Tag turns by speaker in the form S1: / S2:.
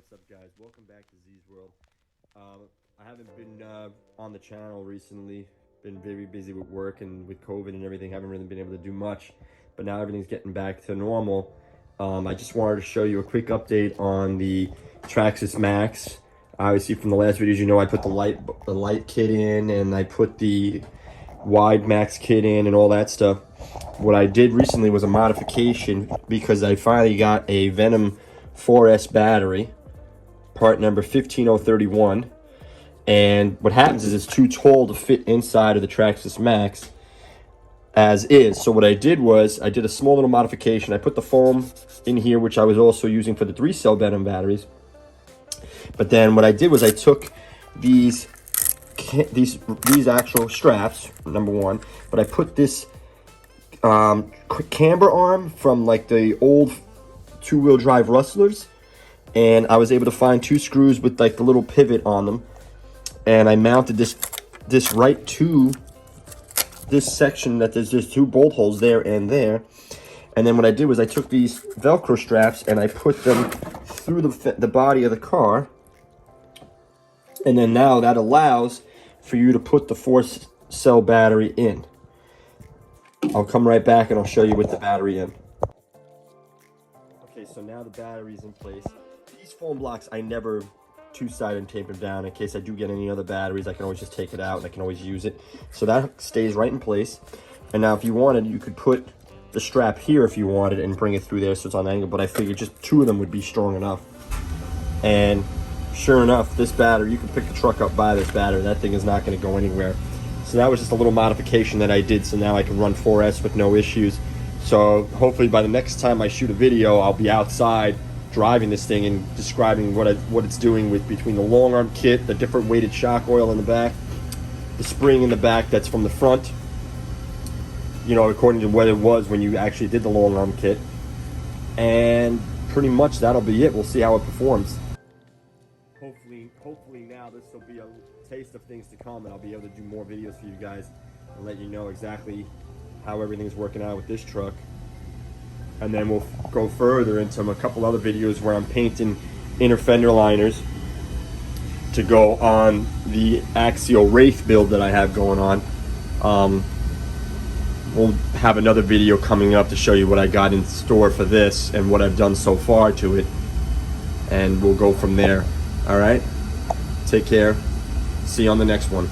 S1: what's up, guys? Welcome back to Z's World. I haven't been on the channel recently. Been very busy with work and with COVID and everything. Haven't really been able to do much, but now everything's getting back to normal. I just wanted to show you a quick update on the Traxxas Maxx. Obviously, from the last videos, you know I put the light kit in, and I put the wide max kit in and all that stuff. What I did recently was a modification because I finally got a Venom 4S battery, part number 15031. And what happens is it's too tall to fit inside of the Traxxas Maxx as is. So what I did was I did a small little modification. I put the foam in here, which I was also using for the 3-cell Venom batteries. But then what I did was I took these actual straps, number one, but I put this camber arm from like the old two-wheel drive rustlers, and I was able to find 2 screws with like the little pivot on them, and I mounted this right to this section that there's 2 bolt holes there and there. And then what I did was I took these Velcro straps and I put them through the body of the car, and then now that allows for you to put the 4-cell battery in. I'll come right back and I'll show you with the battery in. Okay, so now the battery's in place. These foam blocks, I never two-sided and tape them down. In case I do get any other batteries, I can always just take it out and I can always use it. So that stays right in place. And now if you wanted, you could put the strap here if you wanted and bring it through there so it's on angle, but I figured just 2 of them would be strong enough. And sure enough, this battery, you can pick the truck up by this battery. That thing is not going to go anywhere. So that was just a little modification that I did, so now I can run 4S with no issues. So hopefully by the next time I shoot a video, I'll be outside driving this thing and describing what it's doing with between the long arm kit, the different weighted shock oil in the back, the spring in the back that's from the front, you know, according to what it was when you actually did the long arm kit. And pretty much that'll be it. We'll see how it performs. Hopefully now this will be a taste of things to come, and I'll be able to do more videos for you guys and let you know exactly how everything's working out with this truck. And then we'll go further into a couple other videos where I'm painting inner fender liners to go on the Axial Wraith build that I have going on. We'll have another video coming up to show you what I got in store for this and what I've done so far to it, and we'll go from there. All right, take care, see you on the next one.